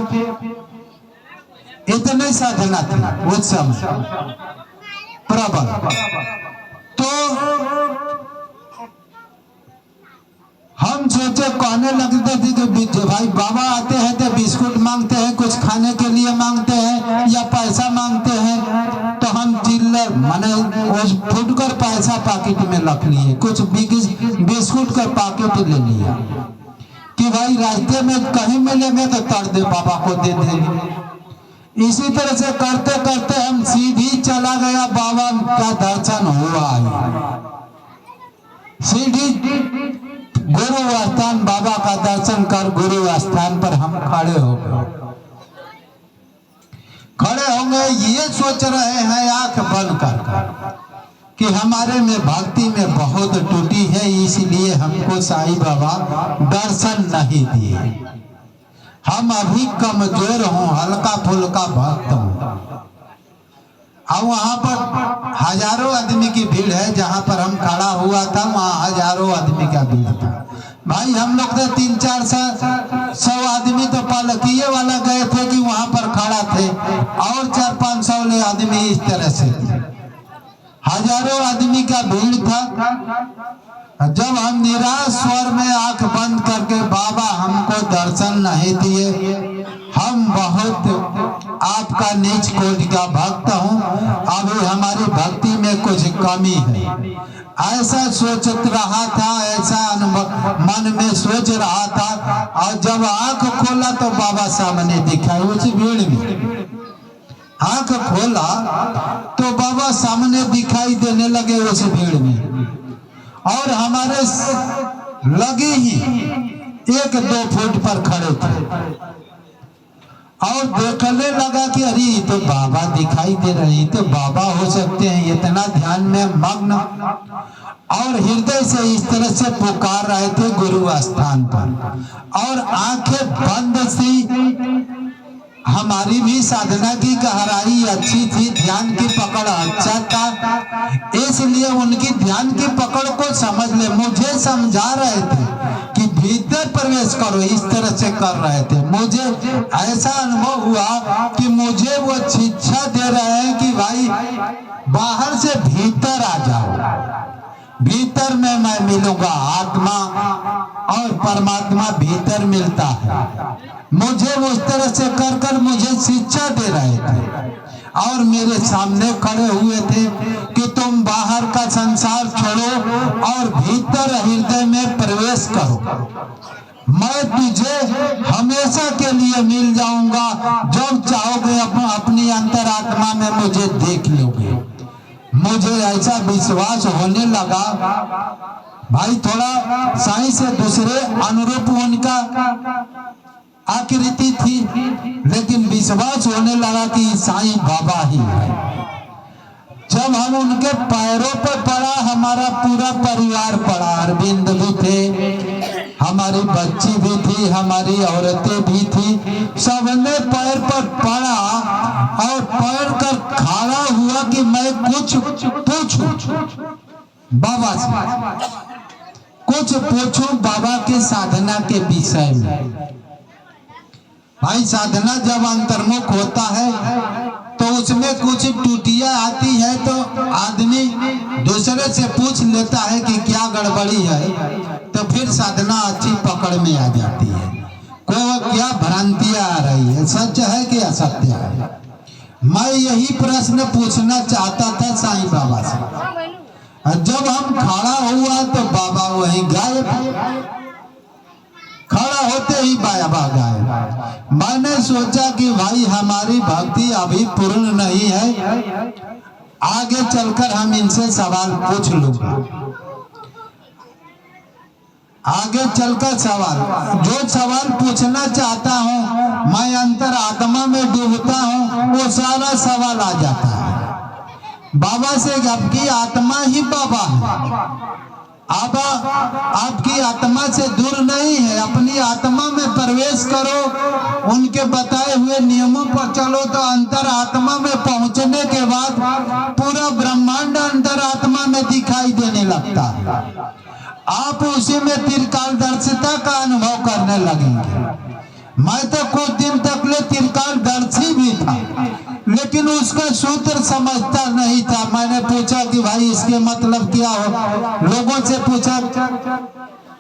इतने साधना थी उस समय प्रबल। तो हम सोचे कहने लगते थे कि भाई बाबा आते हैं तो बिस्कुट मांगते हैं, कुछ खाने के लिए मांगते हैं या पैसा मांगते हैं, तो हम चिल्लर माने फुटकर पैसा पॉकेट में रख लिए, कुछ बिस्कुट का पैकेट ले लिया कि भाई रास्ते में कहीं मिलेंगे तो तर दे बाबा को दे देंगे। इसी तरह से करते करते हम सीधी चला गया, बाबा का दर्शन हुआ। सीधी गुरु स्थान बाबा का दर्शन कर गुरु स्थान पर हम खड़े हो गए। खड़े होंगे ये सोच रहे हैं आंख बंद कर कि हमारे में भक्ति में बहुत टूटी है, इसलिए हमको साईं बाबा दर्शन नहीं दिए। हम अभी कमजोर हूँ, हल्का फुल्का भक्त हूँ। अब वहां पर हजारों आदमी की भीड़ है, जहां पर हम खड़ा हुआ था वहां हजारों आदमी का भीड़ था। भाई हम लोग तो 300-400 आदमी तो पालकिए वाला गए थे कि वहां पर खड़ा थे, और 400-500 आदमी इस तरह से हजारों आदमी का भीड़ था। जब हम निराश स्वर में आंख बंद करके बाबा हमको दर्शन नहीं दिए, हम बहुत आपका नीच कोट का भक्त हूँ, अभी हमारी भक्ति में कुछ कमी है, ऐसा सोचत रहा था, ऐसा मन में सोच रहा था। और जब आंख खोला तो बाबा सामने दिखाई उस भीड़ में। आंख खोला तो बाबा सामने दिखाई देने लगे उस भीड़ में, और हमारे लगे ही 1-2 फुट पर खड़े थे। और देखने लगा कि अरे तो बाबा दिखाई दे रहे, तो बाबा हो सकते हैं, इतना ध्यान में मग्न और हृदय से इस तरह से पुकार रहे थे गुरु स्थान पर। और आंखें बंद सी, हमारी भी साधना की गहराई अच्छी थी, ध्यान की पकड़ अच्छा था, इसलिए उनकी ध्यान की पकड़ को समझ ले। मुझे समझा रहे थे कि भीतर प्रवेश करो, इस तरह से कर रहे थे। मुझे ऐसा अनुभव हुआ कि मुझे वो शिक्षा दे रहे हैं कि भाई बाहर से भीतर आ जाओ, भीतर में मैं मिलूंगा। आत्मा और परमात्मा भीतर मिलता है। मुझे उस तरह से कर कर मुझे शिक्षा दे रहे थे और मेरे सामने खड़े हुए थे कि तुम बाहर का संसार छोड़ो और भीतर हृदय में प्रवेश करो। मैं तुझे हमेशा के लिए मिल जाऊंगा, जब चाहोगे अपनी अंतरात्मा में मुझे देख लोगे। मुझे ऐसा विश्वास होने लगा। भाई थोड़ा साईं से दूसरे अनुरूप उनका आकृति थी, लेकिन विश्वास होने लगा कि साईं बाबा ही है। जब हम उनके पैरों पर पड़ा, हमारा पूरा परिवार पड़ा, अरविंद भी थे, हमारी बच्ची भी थी, हमारी औरतें भी थी, सबने पैर पर पड़ा और पैर कर खड़ा हुआ कि मैं कुछ पूछूं बाबा से, कुछ पूछूं बाबा के साधना के विषय में। भाई साधना जब अंतर्मुख होता है तो उसमें कुछ टूटियां आती है तो आदमी दूसरे से पूछ लेता है कि क्या गड़बड़ी है, तो फिर साधना अच्छी पकड़ में आ जाती है। क्या भ्रांतियां आ रही है, सच है कि असत्य है। मैं यही प्रश्न पूछना चाहता था साईं बाबा से। जब हम खड़ा हुआ तो बाबा वहीं गायब, खड़ा होते ही बाबा गायब। मैंने सोचा कि भाई हमारी भक्ति अभी पूर्ण नहीं है, आगे चलकर हम इनसे सवाल पूछ लूंगा। आगे चलकर जो सवाल पूछना चाहता हूँ, मैं अंतर आत्मा में डूबता हूँ, वो सारा सवाल आ जाता है बाबा से। आपकी आत्मा ही बाबा है, आप आपकी आत्मा से दूर नहीं है। अपनी आत्मा में प्रवेश करो, उनके बताए हुए नियमों पर चलो, तो अंतर आत्मा में पहुंचने के बाद पूरा ब्रह्मांड अंतर आत्मा में दिखाई देने लगता है। आप उसी में त्रिकालदर्शिता का अनुभव करने लगेंगे। मैं तो कुछ दिन तक ले त्रिकालदर्शी भी था, लेकिन उसका सूत्र समझता नहीं था। मैंने पूछा कि भाई इसके मतलब क्या हो, लोगों से पूछा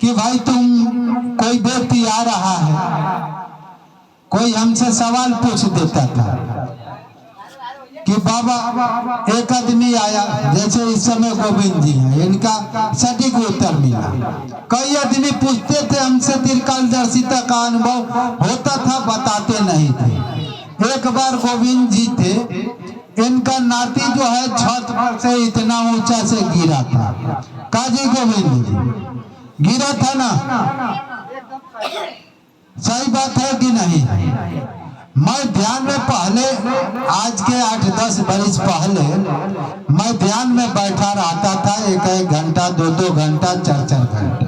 कि भाई तुम कोई व्यक्ति आ रहा है, कोई हमसे सवाल पूछ देता था कि बाबा, एक आदमी आया, जैसे इस समय गोविंद जी हैं, इनका सटीक उत्तर मिला। कई आदमी पूछते थे हमसे, त्रिकालदर्शिता का अनुभव होता था, बताते नहीं थे। एक बार गोविंद जी थे, इनका नाती जो है छत पर से इतना ऊंचा से गिरा था। काजी गोविंद जी गिरा था ना, सही बात है कि नहीं? मैं ध्यान में पहले, आज के 8-10 बरस पहले मैं ध्यान में बैठा रहता था, 1-1 घंटा, 2-2 घंटा, 4-4 घंटा।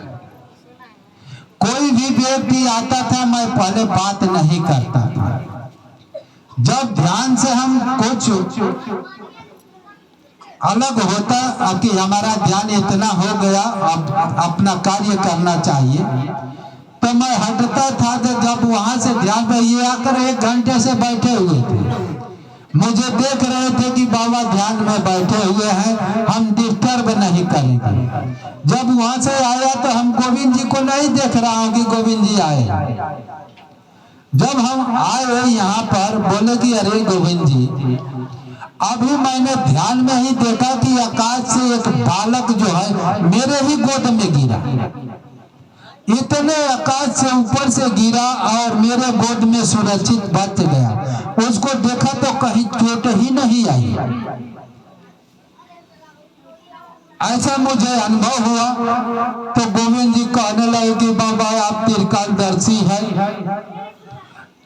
कोई भी व्यक्ति आता था, मैं पहले बात नहीं करता था। जब ध्यान से हम कुछ अलग होता कि हमारा ध्यान इतना हो गया, अब अपना कार्य करना चाहिए, तो मैं हटता था। तो जब वहां से ध्यान पे ये आकर 1 घंटे से बैठे हुए थे, मुझे देख रहे थे कि बाबा ध्यान में बैठे हुए हैं, हम डिस्टर्ब नहीं करेंगे। जब वहां से आया तो हम गोविंद जी को नहीं देख रहा हूँ कि गोविंद जी आए। जब हम आए यहाँ पर, बोले कि अरे गोविंद जी, अभी मैंने ध्यान में ही देखा कि आकाश से एक बालक जो है मेरे ही गोद में गिरा। इतने आकाश से ऊपर से गिरा और मेरे गोद में सुरक्षित बच गया। उसको देखा तो कहीं चोट ही नहीं आई। ऐसा मुझे अनुभव हुआ। तो गोविंद जी कहने लगे कि बाबा आप त्रिकालदर्शी हैं,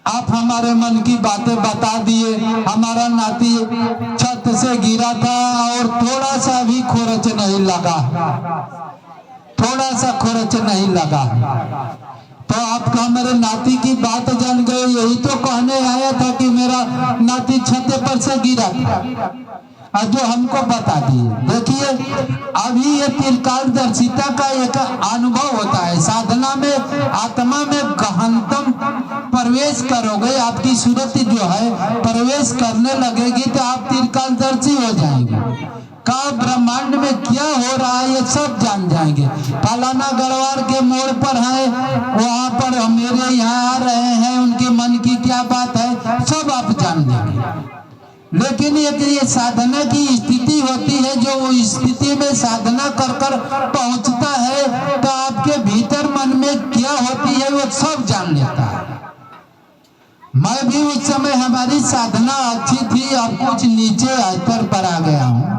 आप हमारे मन की बातें बता दिए। हमारा नाती छत से गिरा था और थोड़ा सा भी खुरच नहीं लगा, थोड़ा सा खुरच नहीं लगा। तो आप मेरे नाती की बात जान गए। यही तो कहने आया था कि मेरा नाती छत पर से गिरा था। जो हमको बता दिए। देखिए अभी ये त्रिकालदर्शिता का एक अनुभव होता है। साधना में आत्मा में गहनतम प्रवेश करोगे, आपकी सूरत जो है प्रवेश करने लगेगी तो आप त्रिकालदर्शी हो जाएंगे। का ब्रह्मांड में क्या हो रहा है ये सब जान जाएंगे। फलाना गढ़वाल के मोड़ पर है, वहां पर मेरे यहाँ आ रहे हैं, उनके मन की क्या बात है सब आप जान लेंगे। लेकिन ये साधना की स्थिति होती है, जो वो स्थिति में साधना कर कर पहुंचता है तो आपके भीतर मन में क्या होती है वो सब जान लेता है। मैं भी उस समय हमारी साधना अच्छी थी, अब कुछ नीचे स्तर पर आ गया हूँ।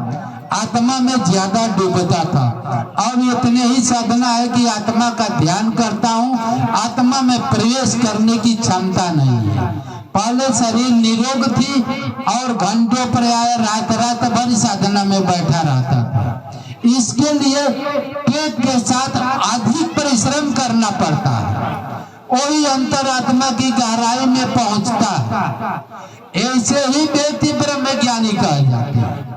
आत्मा में ज्यादा डूबता था, अब इतने ही साधना है कि आत्मा का ध्यान करता हूँ, आत्मा में प्रवेश करने की क्षमता नहीं है। पहले शरीर निरोग थी और घंटों प्राय रात रात भर साधना में बैठा रहता था। इसके लिए पेट के साथ अधिक परिश्रम करना पड़ता है, वही अंतरात्मा की गहराई में पहुंचता है। ऐसे ही व्यक्ति ब्रह्म ज्ञानी कहा जाता है।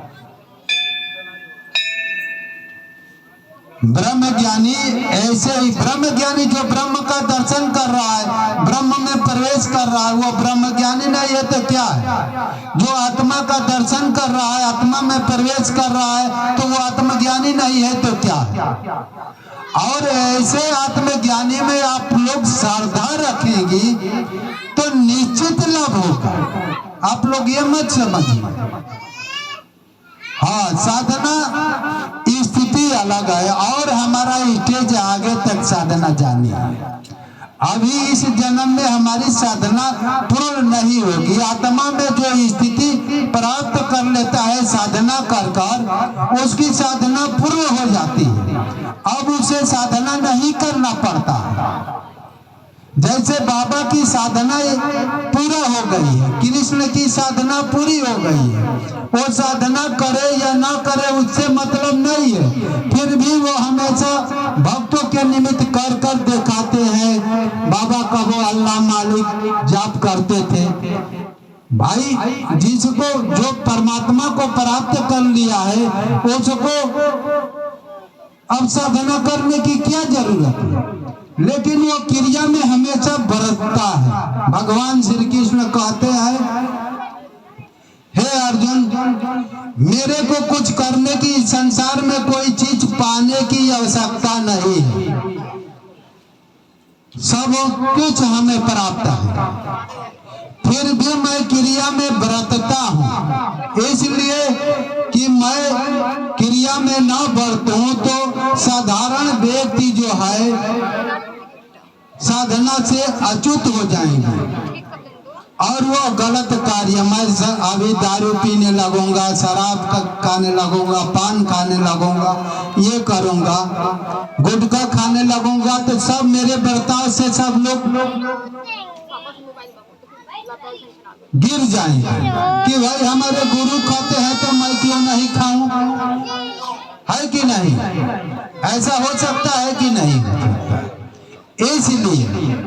ब्रह्म ज्ञानी ऐसे ही, ब्रह्म ज्ञानी जो ब्रह्म का दर्शन कर रहा है, ब्रह्म में प्रवेश कर रहा है, वो ब्रह्म ज्ञानी नहीं है तो क्या है? जो आत्मा का दर्शन कर रहा है, आत्मा में प्रवेश कर रहा है तो वो आत्मज्ञानी नहीं है तो क्या है? और ऐसे आत्मज्ञानी में आप लोग श्रद्धा रखेंगी तो निश्चित लाभ होगा। आप लोग ये मत समझिए। हाँ, साधना स्थिति अलग है और हमारा स्टेज आगे तक साधना जानी है। अभी इस जन्म में हमारी साधना पूर्ण नहीं होगी। आत्मा में जो स्थिति प्राप्त कर लेता है साधना कर कर, उसकी साधना पूर्ण हो जाती है। अब उसे साधना नहीं करना पड़ता। जैसे बाबा की साधना पूरा हो गई है, कृष्ण की साधना पूरी हो गई है, वो साधना करे या ना करे उससे मतलब नहीं है, फिर भी वो हमेशा भक्तों के निमित्त कर कर दिखाते हैं। बाबा का वो अल्लाह मालिक जाप करते थे। भाई जिसको जो परमात्मा को प्राप्त कर लिया है उसको अब साधना करने की क्या जरूरत है? लेकिन वो क्रिया में हमेशा बरतता है। भगवान श्री कृष्ण कहते हैं, हे अर्जुन, मेरे को कुछ करने की, संसार में कोई चीज पाने की आवश्यकता नहीं है, सब कुछ हमें प्राप्त है, फिर भी मैं क्रिया में बरतता हूँ। इसलिए कि मैं क्रिया में न बरतूं तो साधारण व्यक्ति जो है साधना से अच्युत हो जाएंगे और वो गलत कार्य, मैं अभी दारू पीने लगूंगा, शराब खाने लगूंगा, पान खाने लगूंगा, ये करूंगा, गुटखा खाने लगूंगा, तो सब मेरे बर्ताव से सब लोग गिर जाएंगे कि भाई हमारे गुरु खाते हैं तो मैं क्यों नहीं खाऊं? है कि नहीं? ऐसा हो सकता है कि नहीं? इसलिए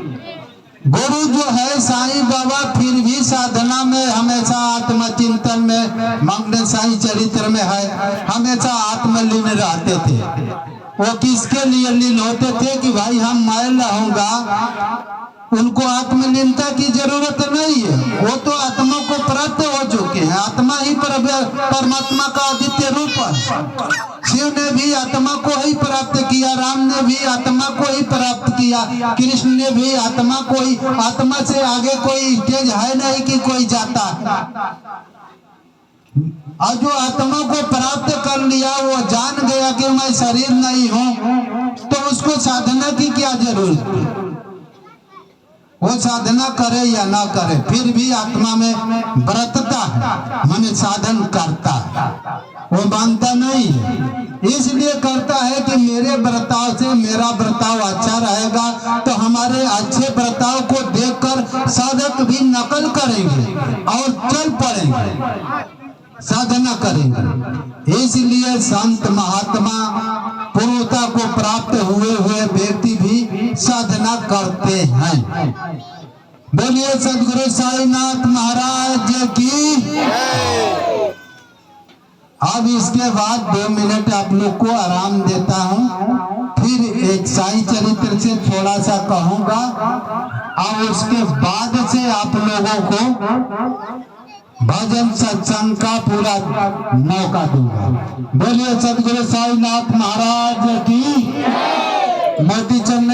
गुरु जो है साईं बाबा फिर भी साधना में हमेशा आत्मचिंतन में, मग्न साईं चरित्र में है, हमेशा आत्मलीन रहते थे। वो किसके लिए लीन होते थे कि भाई हम मैल रहूंगा, उनको आत्मलीनता की जरूरत नहीं है, वो तो आत्मा को प्राप्त हो चुके हैं। आत्मा ही परमात्मा का आदित्य रूप है। शिव ने भी आत्मा को ही प्राप्त किया, राम ने भी आत्मा को ही प्राप्त किया, कृष्ण ने भी आत्मा को ही। आत्मा से आगे कोई स्टेज है नहीं कि कोई जाता। और जो आत्मा को प्राप्त कर लिया, वो जान गया कि मैं शरीर नहीं हूँ, तो उसको साधना की क्या जरूरत है? वो साधना करे या ना करे फिर भी आत्मा में बरतता है, मन साधन करता है, वो मानता नहीं है। इसलिए करता है कि मेरे बर्ताव से मेरा बर्ताव अच्छा रहेगा, तो हमारे अच्छे बर्ताव को देखकर साधक भी नकल करेंगे और चल पड़ेंगे, साधना करेंगे। इसलिए संत महात्मा पूर्णता को प्राप्त हुए व्यक्ति भी साधना करते हैं। बोलिए सदगुरु साईनाथ महाराज की। अब इसके बाद 2 मिनट आप लोग को आराम देता हूँ, फिर एक साईं चरित्र से थोड़ा सा कहूंगा और उसके बाद से आप लोगों को भजन सत्संग का पूरा मौका दूंगा। बोलिए सदगुरु साईनाथ महाराज की। मोती चंद